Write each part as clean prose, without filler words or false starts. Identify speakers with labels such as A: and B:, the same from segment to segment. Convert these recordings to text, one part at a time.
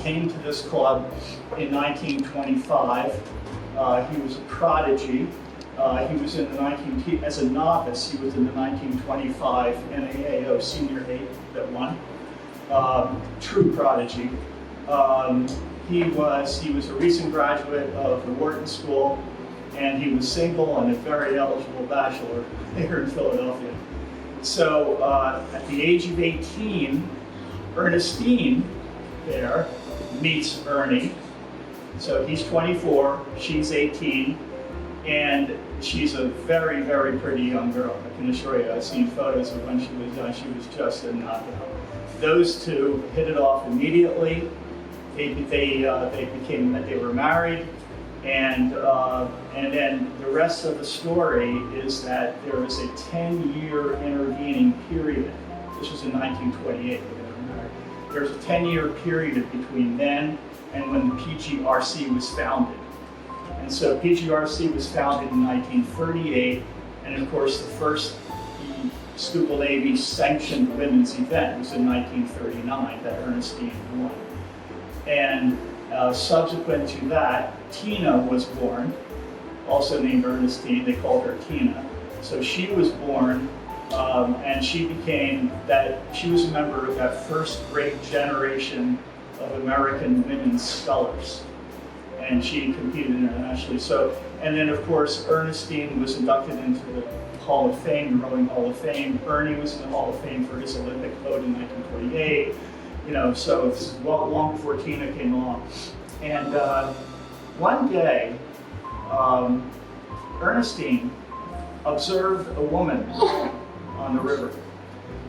A: Came to this club in 1925. He was a prodigy. He was in the as a novice, he was in the 1925 NAAO Senior 8 that won. True prodigy. He was a recent graduate of the Wharton School, and he was single and a very eligible bachelor here in Philadelphia. So at the age of 18, Ernestine there meets Ernie. So he's 24, she's 18, and she's a very, very pretty young girl. I can assure you, I've seen photos of when she was young. She was just a knockout. Those two hit it off immediately. They were married, and then the rest of the story is that there was a 10-year intervening period. This was in 1928. There's a 10-year period between then and when the PGRC was founded. And so PGRC was founded in 1938, and of course the first Schuylkill Navy sanctioned women's event was in 1939 that Ernestine won. And subsequent to that, Tina was born, also named Ernestine. They called her Tina. So she was born, and she was a member of that first great generation of American women's scholars. And she competed internationally. So, and then of course, Ernestine was inducted into the Hall of Fame, the Rowing Hall of Fame. Ernie was in the Hall of Fame for his Olympic vote in 1948. You know, so it's long before Tina came along. And one day, Ernestine observed a woman on the river.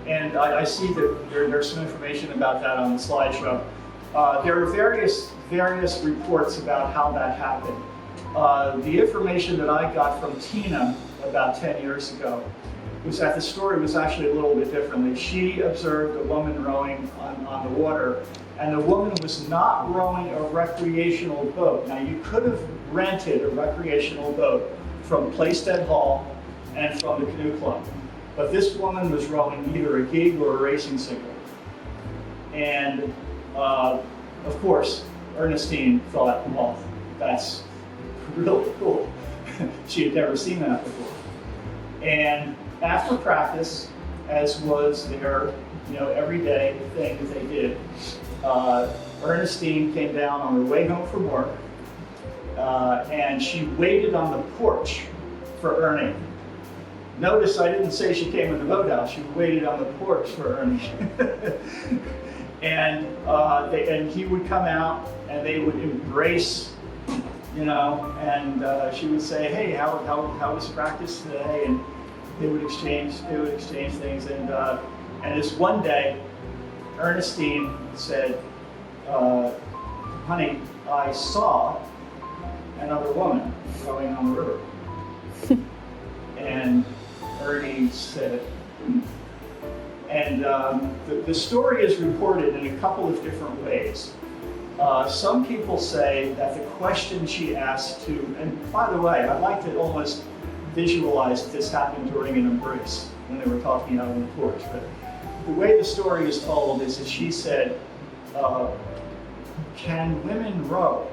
A: And I see that there's some information about that on the slideshow. There are various reports about how that happened. The information that I got from Tina about 10 years ago was that the story was actually a little bit differently. She observed a woman rowing on the water, and the woman was not rowing a recreational boat. Now, you could have rented a recreational boat from Playstead Hall and from the Canoe Club, but this woman was rowing either a gig or a racing single. And of course, Ernestine thought, well, that's really cool. She had never seen that before. And after practice, as was their everyday thing that they did, Ernestine came down on her way home from work, and she waited on the porch for Ernie. Notice I didn't say she came in the boathouse. She waited on the porch for Ernie. And he would come out, and they would embrace, and she would say, "Hey, how was practice today?" And they would exchange things. And this one day, Ernestine said, "Honey, I saw another woman rowing on the river." And Ernie said, And the story is reported in a couple of different ways. Some people say that the question she asked to, and by the way, I'd like to almost visualize that this happened during an embrace when they were talking out on the porch, but the way the story is told is that she said, "Can women row?"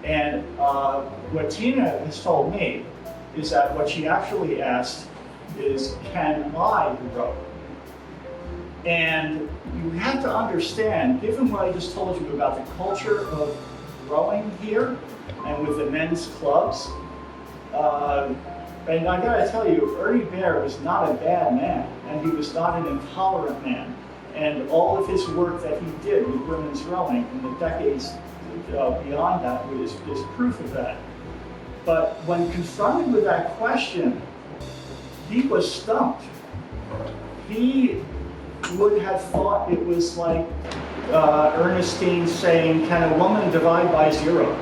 A: And what Tina has told me is that what she actually asked is, "Can I row?" And you have to understand, given what I just told you about the culture of rowing here and with the men's clubs, and I gotta tell you, Ernie Bear was not a bad man, and he was not an intolerant man. And all of his work that he did with women's rowing in the decades beyond that is proof of that. But when confronted with that question, he was stumped. He would have thought it was like Ernestine saying, "Can a woman divide by zero?"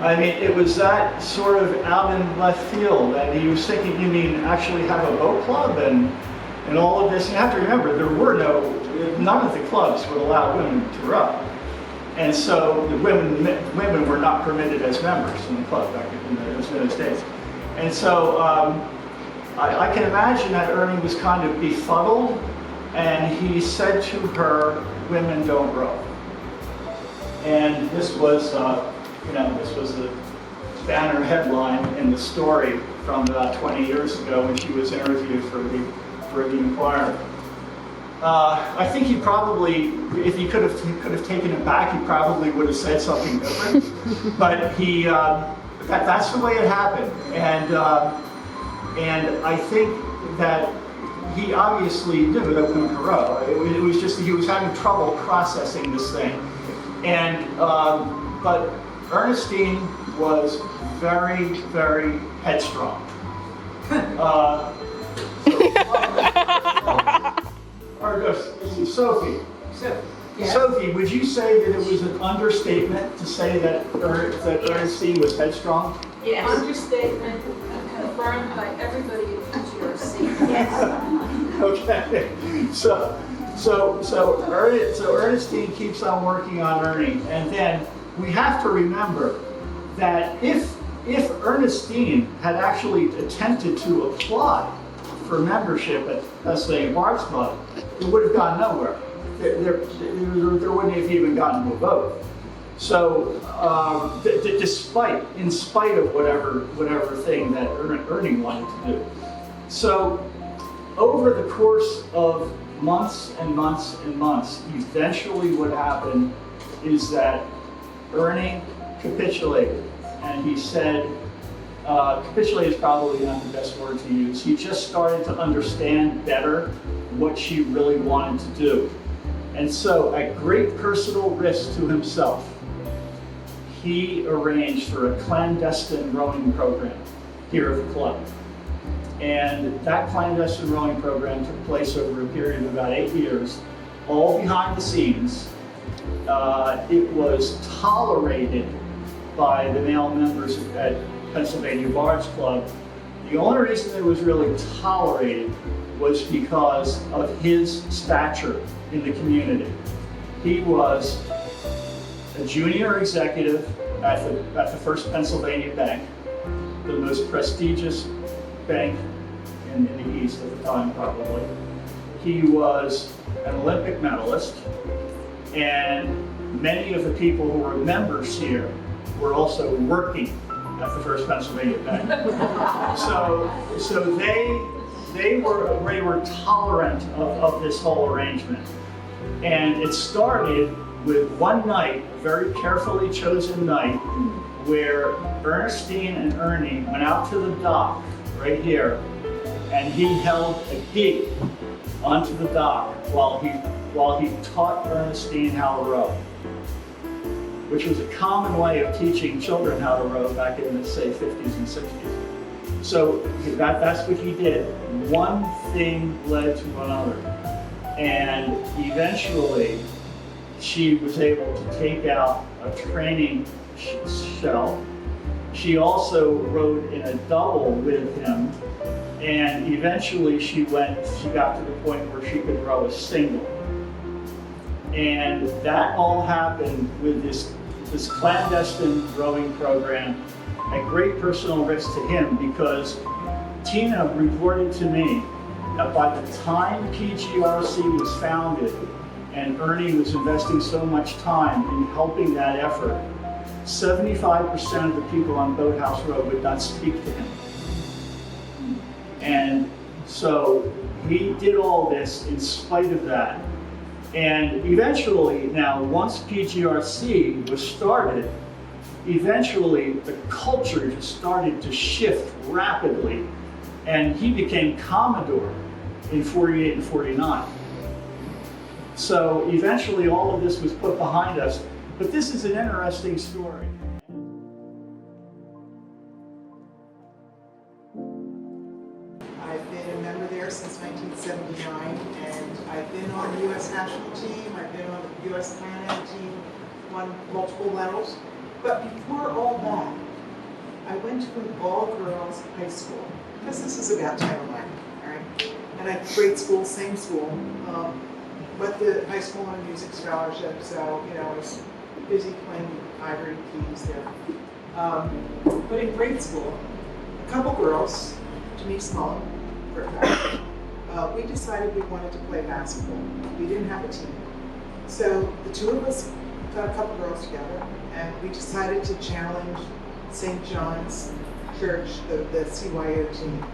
A: I mean, it was that sort of out in left field, and he was thinking, "You mean actually have a boat club and And all of this, you have to remember, none of the clubs would allow women to row. And so the women were not permitted as members in the club back in those days. And so I can imagine that Ernie was kind of befuddled, and he said to her, "Women don't row." And this was, this was the banner headline in the story from about 20 years ago when she was interviewed for the Inquirer. I think he probably, if he could have taken it back, he probably would have said something different. But that's the way it happened, and I think that he obviously knew that women could row. It was just that he was having trouble processing this thing, and but Ernestine was very, very headstrong. Sophie. Yes. Sophie, would you say that it was an understatement to say that Ernestine was headstrong?
B: Yes. Understatement confirmed by everybody at PGRC. Yes.
A: Okay. So Ernestine keeps on working on Ernie, and then we have to remember that if Ernestine had actually attempted to apply for membership at Pennsylvania Bard's Club, it would have gone nowhere. There wouldn't have even gotten to a vote. So, in spite of whatever thing that Ernie wanted to do. So, over the course of months and months and months, eventually what happened is that Ernie capitulated, and he said, capitulate is probably not the best word to use. He just started to understand better what she really wanted to do. And so, at great personal risk to himself, he arranged for a clandestine rowing program here at the club. And that clandestine rowing program took place over a period of about 8 years, all behind the scenes. It was tolerated by the male members at Pennsylvania Bard's Club. The only reason it was really tolerated was because of his stature in the community. He was a junior executive at the First Pennsylvania Bank, the most prestigious bank in the East at the time, probably. He was an Olympic medalist, and many of the people who were members here were also working at the First Pennsylvania Bank. So they were tolerant of this whole arrangement. And it started with one night, a very carefully chosen night, where Ernestine and Ernie went out to the dock right here, and he held a gig onto the dock while he taught Ernestine how to row, which was a common way of teaching children how to row back in the, say, 50s and 60s. So that's what he did. One thing led to another. And eventually, she was able to take out a training shell. She also rowed in a double with him. And eventually she got to the point where she could row a single. And that all happened with this clandestine rowing program at great personal risk to him, because Tina reported to me that by the time PGRC was founded and Ernie was investing so much time in helping that effort, 75% of the people on Boathouse Row would not speak to him. And so he did all this in spite of that. And eventually, now, once PGRC was started, eventually the culture just started to shift rapidly, and he became Commodore in 48 and 49. So eventually all of this was put behind us, but this is an interesting story.
C: I've been a member there since 1979, and I've been on the U.S. national team, I've been on the U.S. Canada team, won multiple medals. But before all that, I went to an all-girls high school, because this is about Title IX, all right? And at grade school, same school, but the high school on a music scholarship, so, you know, I was busy playing ivory keys there. But in grade school, a couple girls, Denise Mullen, for a fact, we decided we wanted to play basketball. We didn't have a team. So the two of us got a couple girls together, and we decided to challenge St. John's Church, the CYO team.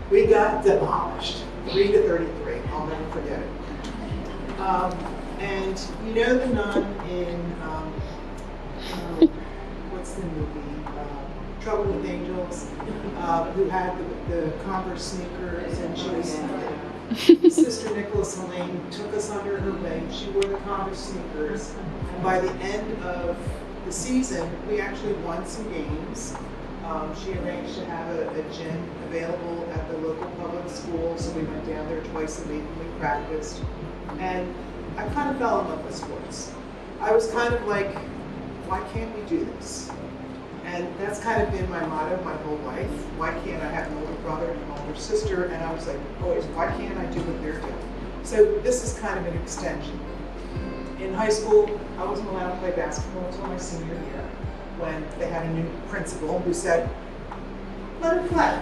C: We got demolished, 3-33. I'll never forget it. And you know the nun in what's the movie? Trouble with Angels, who had the Converse sneakers, and she was Sister Nicholas Helene took us under her wing. She wore the Converse sneakers, and by the end of the season, we actually won some games. She arranged to have a gym available at the local public school, so we went down there twice a week and we practiced. And I kind of fell in love with sports. I was kind of like, why can't we do this? And that's kind of been my motto my whole life. Why can't I have an older brother and an older sister? And I was like, always, why can't I do what they're doing? So this is kind of an extension. In high school, I wasn't allowed to play basketball until my senior year, when they had a new principal who said, let her play.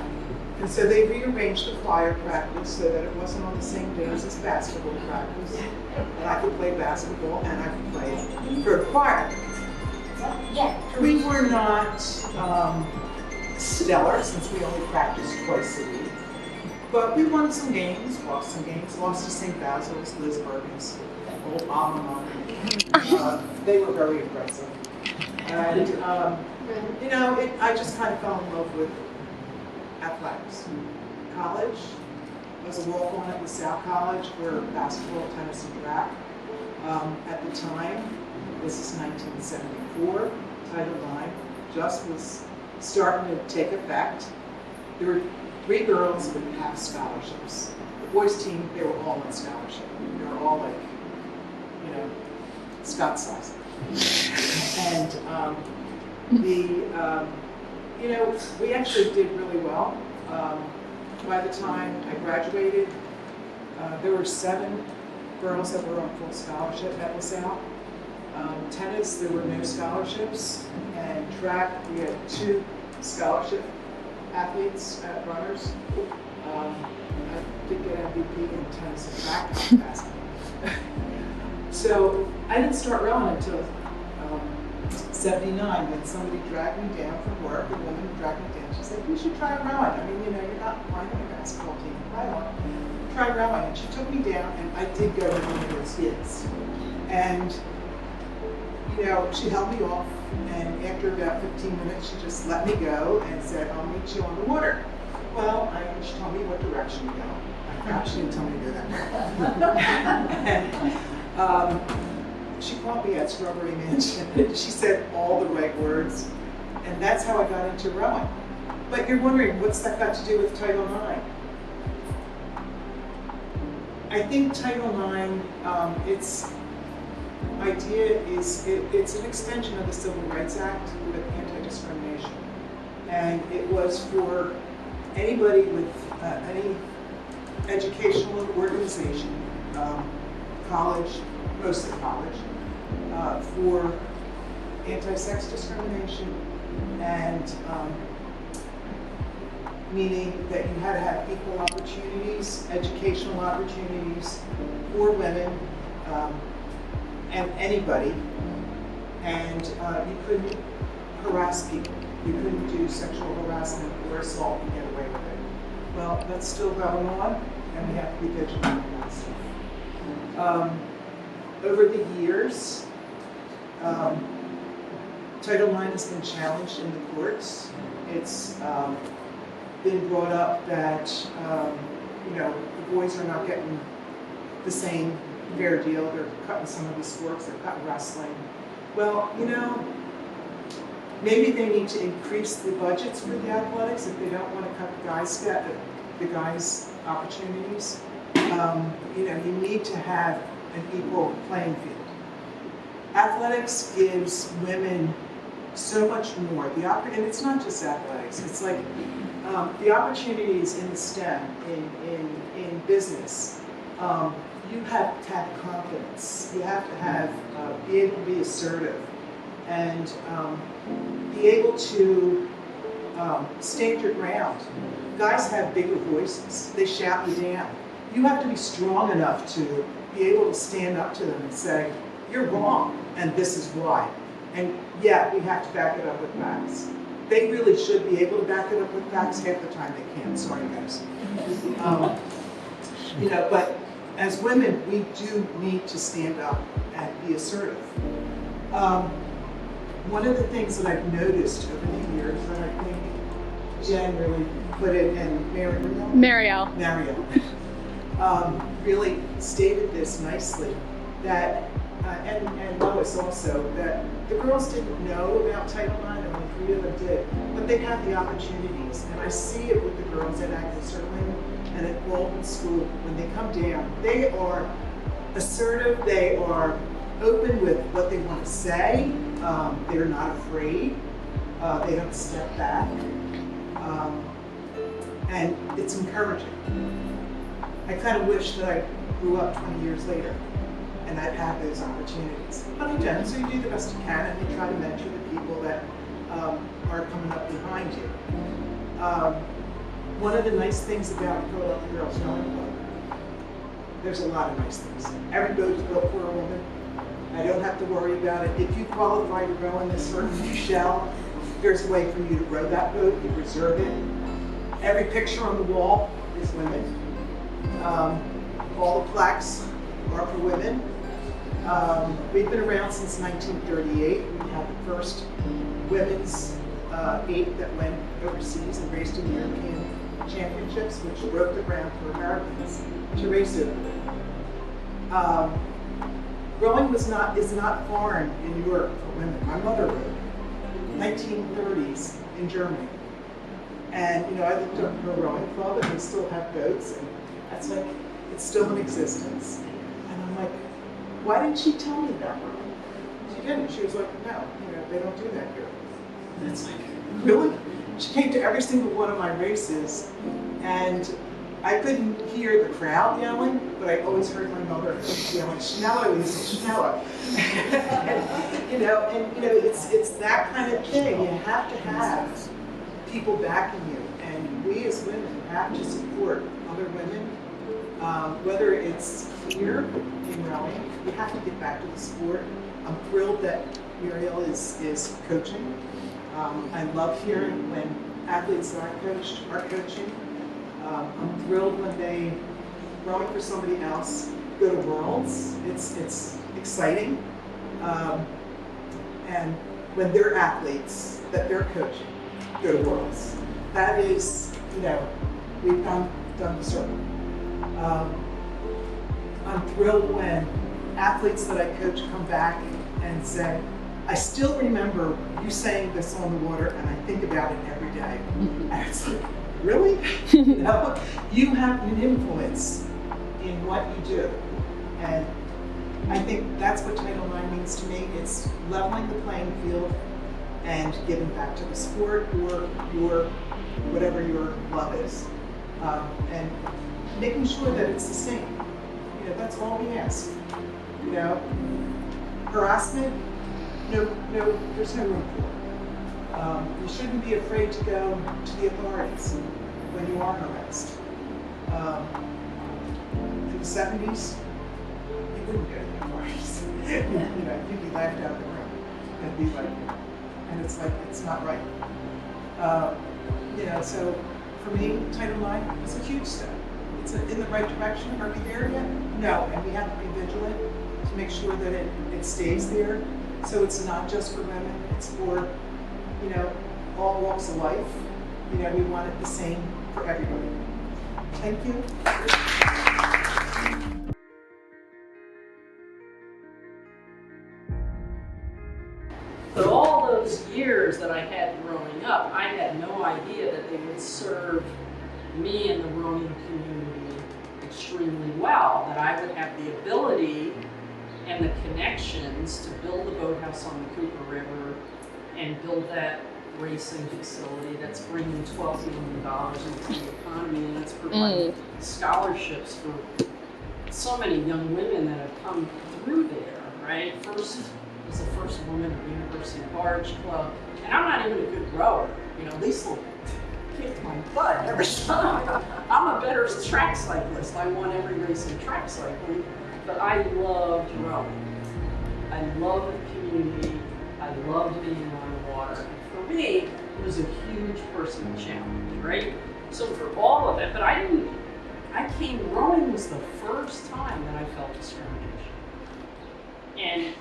C: And so they rearranged the choir practice so that it wasn't on the same days as basketball practice. And I could play basketball and I could play for the choir. We were not stellar, since we only practiced twice a week. But we won some games, lost to St. Basil's, Liz Bergen's old alma mater. They were very aggressive. And, you know, I just kind of fell in love with athletics. College, I was a walk-on at LaSalle College for basketball, tennis, and track. At the time, this is 1974, Title IX just was starting to take effect. There were 3 girls with half scholarships. The boys' team, they were all on scholarship. They were all like, you know, Scott size. And you know, we actually did really well. By the time I graduated, there were 7 girls that were on full scholarship at LaSalle. Tennis, there were no scholarships, and track, we had 2 scholarship athletes, runners. I did get MVP in tennis and track, not basketball. So I didn't start rowing until 79, when somebody dragged me down from work, a woman dragged me down. She said, you should try rowing. I mean, you know, you're not playing on a basketball team. Why not? Try rowing. And she took me down, and I did go to one of those gigs. And, you know, she held me off, and after about 15 minutes, she just let me go and said, I'll meet you on the water. Well, she told me what direction to go. I forgot she didn't tell me to go that way. And, she caught me at Strawberry Mansion. She said all the right words, and that's how I got into rowing. But you're wondering, what's that got to do with Title IX? I think Title IX, its idea is, it's an extension of the Civil Rights Act with anti-discrimination. And it was for anybody with any educational organization, college, mostly college, for anti-sex discrimination, and meaning that you had to have equal opportunities, educational opportunities for women and anybody, and you couldn't harass people. You couldn't do sexual harassment or assault and get away with it. Well, that's still going on, and we have to be vigilant of that stuff. Over the years, Title IX has been challenged in the courts. It's been brought up that you know, the boys are not getting the same fair deal. They're cutting some of the sports. They're cutting wrestling. Well, you know, maybe they need to increase the budgets for the athletics if they don't want to cut the guys' opportunities. You know, you need to have an equal playing field. Athletics gives women so much more. And it's not just athletics. It's like The opportunities in the STEM, in business, you have to have confidence. You have to have, be able to be assertive and be able to stand your ground. Guys have bigger voices. They shout you down. You have to be strong enough to be able to stand up to them and say, you're wrong, and this is why. And yeah, we have to back it up with facts. They really should be able to back it up with facts. Half the time they can't. Sorry, guys. You know, but as women, we do need to stand up and be assertive. One of the things that I've noticed over the years, and I think Jen really put it, and Marielle really stated this nicely, that, and Lois also, that the girls didn't know about Title IX, only 3 of them did, but they had the opportunities. And I see it with the girls at Agnes Serling and at Walton School. When they come down, they are assertive, they are open with what they want to say, they're not afraid, they don't step back, and it's encouraging. I kind of wish that I grew up 20 years later and I'd have those opportunities. But I don't, so you do the best you can and you try to mentor the people that are coming up behind you. One of the nice things about the Philadelphia Girls Rowing Club, there's a lot of nice things. Every boat is built for a woman. I don't have to worry about it. If you qualify to row in this certain shell, there's a way for you to row that boat, you reserve it. Every picture on the wall is women. All the plaques are for women. We've been around since 1938. We had the first women's 8 that went overseas and raced in the European Championships, which broke the ground for Americans to race over there. Rowing is not foreign in Europe for women. My mother rowed 1930s in Germany. And you know, I looked up her rowing club and they still have boats, and that's like, it's still in existence. And I'm like, why didn't she tell me about rowing? She didn't. She was like, no, you know, they don't do that here. And it's like, really? She came to every single one of my races, and I couldn't hear the crowd yelling, but I always heard my mother yelling, "Schnella, Lisa, Schnella." You know, it's that kind of thing. You have to have people backing you, and we as women have to support other women, whether it's here in rowing. We have to get back to the sport. I'm thrilled that Muriel is coaching. I love hearing when athletes that I coached are coaching. I'm thrilled when they, rowing for somebody else, go to Worlds. It's exciting. And when they're athletes that they're coaching go to Worlds. That is, you know, we've done the circle. I'm thrilled when athletes that I coach come back and say, I still remember you saying this on the water, and I think about it every day. And it's like, really? You know, you have an influence in what you do. And I think that's what Title IX means to me. It's leveling the playing field and giving back to the sport or your, whatever your love is. And making sure that it's the same. You know, that's all we ask. You know, harassment, no, there's no room for it. You shouldn't be afraid to go to the authorities when you are harassed. In the 70s, you wouldn't go to the authorities. You know, you'd be laughed out of the room and be like, and it's like, it's not right. You know, so for me, Title IX is a huge step. It's in the right direction. Are we there yet? No, and we have to be vigilant to make sure that it stays there. So it's not just for women, it's for, you know, all walks of life. You know, we want it the same for everybody. Thank you.
D: But all those years that I had growing up, I had no idea that they would serve me and the rowing community extremely well, that I would have the ability and the connections to build a boathouse on the Cooper River and build that racing facility that's bringing $12 million into the economy, and that's providing scholarships for so many young women that have come through there, right? First, was the first woman at the University Barge Club, and I'm not even a good rower. You know, Lisa kicked my butt every time. I'm a better track cyclist. I won every race in track cycling, but I loved rowing. I loved the community. I loved being on the water. And for me, it was a huge personal challenge, right? So for all of it, but rowing was the first time that I felt discrimination. And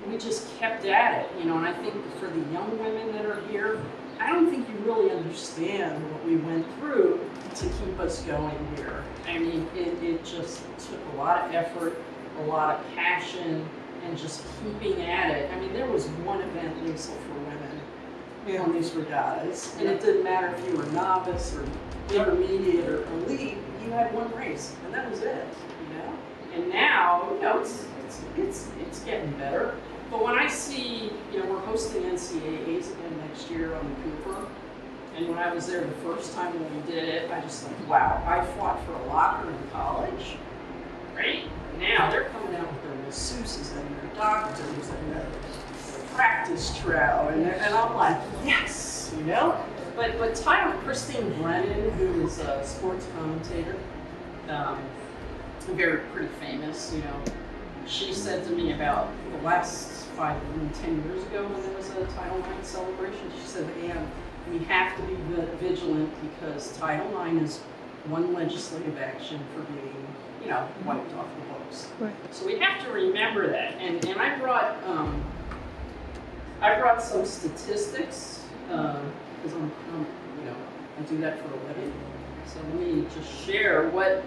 D: we just kept at it, you know, and I think for the young women that are here, I don't think you really understand what we went through to keep us going here. I mean, it just took a lot of effort, a lot of passion, and just keeping at it. I mean, there was one event, Lisa, for women on these regattas, and it didn't matter if you were novice or intermediate or elite, you had one race, and that was it, you know? And now, you know, it's getting better. But when I see, you know, we're hosting NCAAs again next year on the Cooper, and when I was there the first time when we did it, I just like, wow, I fought for a locker in college, right? Now they're coming out with their masseuses and their doctors and their practice trout, and I'm like, yes, you know? But Christine Brennan, who is a sports commentator, pretty famous, you know, she said to me about the last 10 years ago when there was a Title IX celebration, she said, Ann, we have to be vigilant because Title IX is one legislative action for being, you know, wiped off the books. Right. So we have to remember that. And I brought some statistics because I'm, you know, I do that for a living. So let me just share what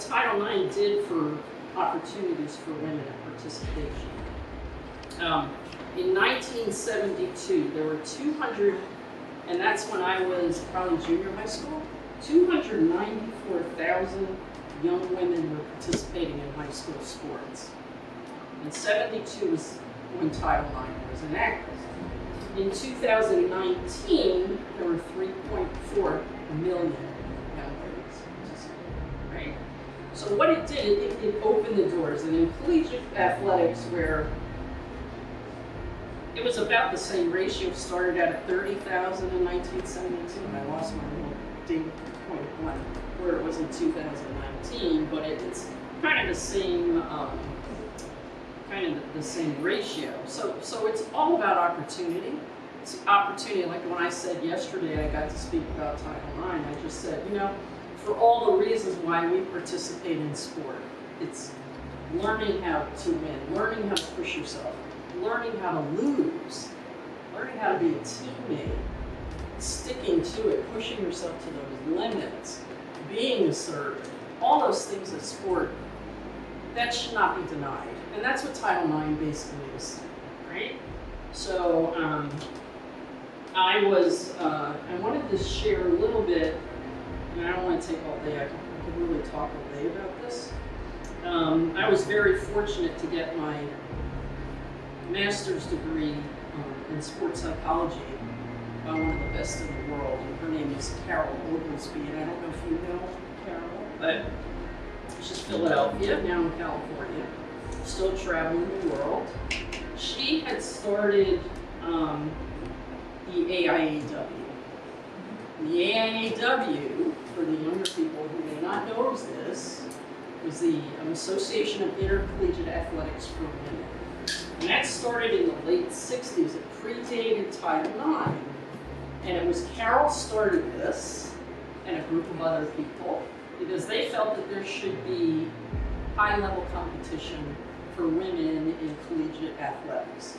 D: Title IX did for opportunities for women and participation. In 1972, there were 200, and that's when I was probably junior high school, 294,000 young women were participating in high school sports. And 72 was when Title IX was enacted. In 2019, there were 3.4 million young ladies participating, right? So what it did, it opened the doors. And in collegiate athletics, where it was about the same ratio, started out at 30,000 in 1972, and I lost my little data point one, where it was in 2019, but it's kind of the same, the same ratio. So it's all about opportunity. It's opportunity, like when I said yesterday I got to speak about Title IX, I just said, you know, for all the reasons why we participate in sport, it's learning how to win, learning how to push yourself, learning how to lose, learning how to be a teammate, sticking to it, pushing yourself to those limits, being assertive, all those things in sport, that should not be denied. And that's what Title IX basically is, right? So I wanted to share a little bit, and I don't want to take all day, I could really talk all day about this. I was very fortunate to get my master's degree in sports psychology by one of the best in the world, and her name is Carol Oglesby, and I don't know if you know Carol, but she's Philadelphia, now in California, still traveling the world. She had started the AIAW. The AIAW, for the younger people who may not know this, was the Association of Intercollegiate Athletics for Women. And that started in the late 60s. It predated Title IX. And it was Carol started this, and a group of other people, because they felt that there should be high-level competition for women in collegiate athletics.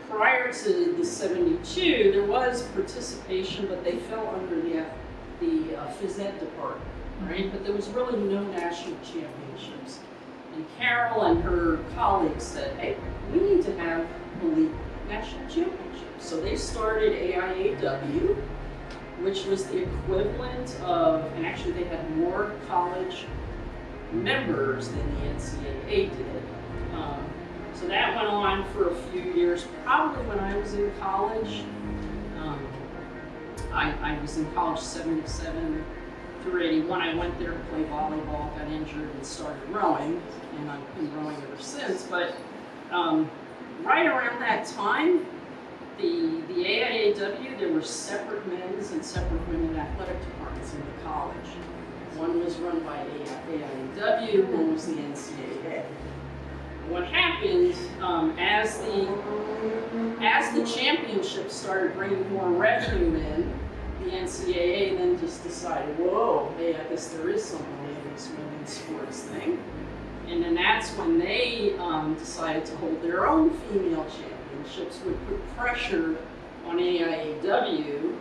D: Prior to the 72, there was participation, but they fell under the phys ed department, right? But there was really no national championships. And Carol and her colleagues said, hey, we need to have elite national championships. So they started AIAW, which was the equivalent of, and actually they had more college members than the NCAA did. So that went on for a few years, probably when I was in college. I was in college 77 through 81. I went there to play volleyball, got injured, and started rowing, and I've been rowing ever since. But right around that time, the AIAW, there were separate men's and separate women athletic departments in the college. One was run by AIAW, one was the NCAA. What happened as the championship started bringing more revenue in, the NCAA then just decided, whoa, hey, I guess there is something in this women's sports thing. And then that's when they decided to hold their own female championships, would put pressure on AIAW.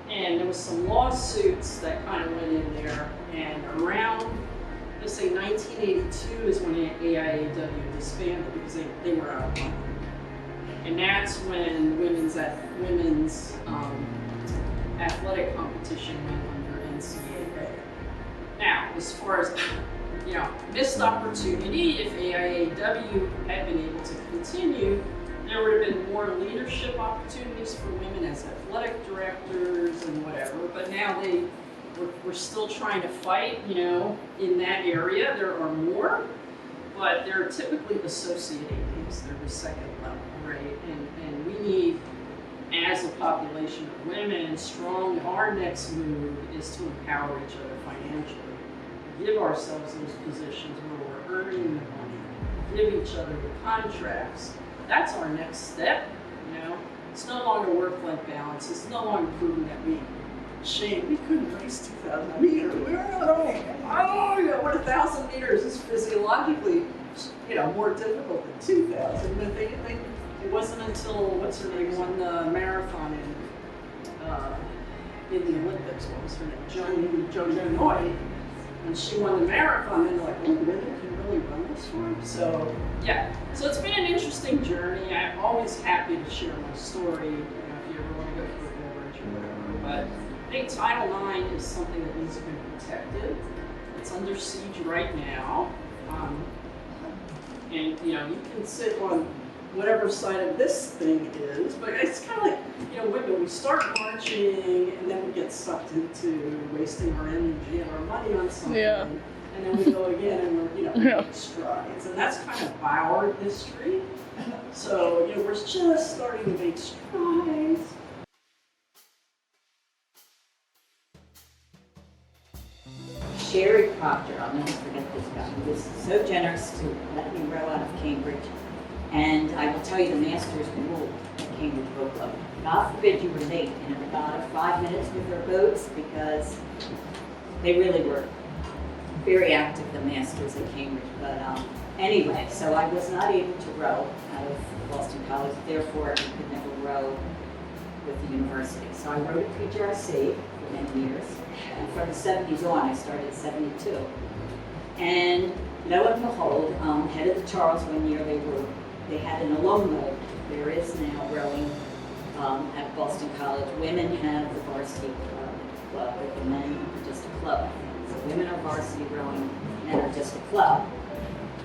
D: And there was some lawsuits that kind of went in there. And around, let's say 1982 is when AIAW disbanded because they were out of money. And that's when women's athletic competition went under NCAA. Now, as far as missed opportunity, if AIAW had been able to continue, there would have been more leadership opportunities for women as athletic directors and whatever. But now we're still trying to fight, in that area. There are more, but they're typically associate teams. They're the second level, right? And we need, as a population of women, our next move is to empower each other financially. Give ourselves those positions where we're earning the money, give each other the contracts. That's our next step, It's no longer work-life balance. It's no longer proving that we couldn't race 2,000 meters. We were not what 1,000 meters is physiologically, more difficult than 2,000. But it wasn't until, what's her name, won the marathon in the Olympics. What was her name? Joni Noy. When she won the marathon, then they're like, oh, women can really run this one? So, yeah. So it's been an interesting journey. I'm always happy to share my story, if you ever want to go through a marriage or whatever. But I think Title IX is something that needs to be protected. It's under siege right now. And, you can sit on whatever side of this thing is, but it's kind of like, women, we start marching and then we get sucked into wasting our energy and our money on something. Yeah. And then we go again and we make strides. And that's kind of our history. So, we're just starting to make strides.
E: Sherry Proctor, I'll never forget this guy. He was so generous to let me row out of Cambridge. And I will tell you, the masters ruled at Cambridge Boat Club. God forbid you were late in about 5 minutes with their boats, because they really were very active, the masters at Cambridge. But anyway, so I was not able to row out of Boston College, therefore I could never row with the university. So I rowed at PGRC for many years. And from the 70s on, I started in 72. And lo and behold, head of the Charles one year, they had an alum boat. There is now rowing at Boston College. Women have the varsity club, but the men are just a club. So women are varsity rowing, men are just a club.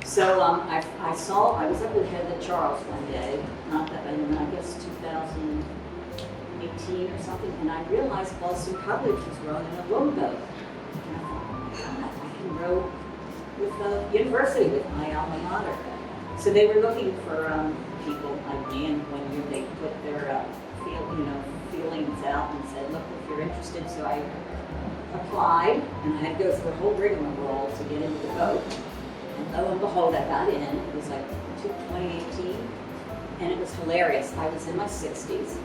E: So I was up with head of the Charles one day, not that many, I guess 2018 or something, and I realized Boston College was rowing an alum boat. And I thought, oh my God, I can row with the university, with my alma mater. So they were looking for people like me, and one year they put their feelings out and said, look, if you're interested. So I applied, and I had to go through a whole rigmarole to get into the boat. And lo and behold, I got in. It was like 2018, and it was hilarious. I was in my 60s.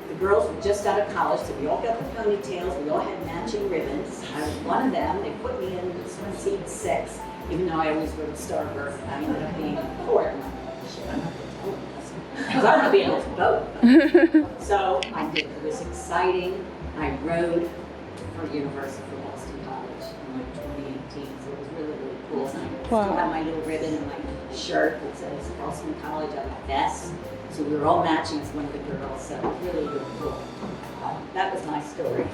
E: The girls were just out of college, so we all got the ponytails, we all had matching ribbons. I was one of them. They put me in swim seat 6. Even though I always rode starboard, I ended up being in port. I'm like, shit, I'm not going to tell them this. Because I'm going to be able to boat. So I did. It was exciting. I rowed for University of Boston College in like 2018. So it was really, really cool. And I still have my little ribbon and my shirt that says Boston College on my vest. So we were all matching as one of the girls. So it was really, really cool. That was my story.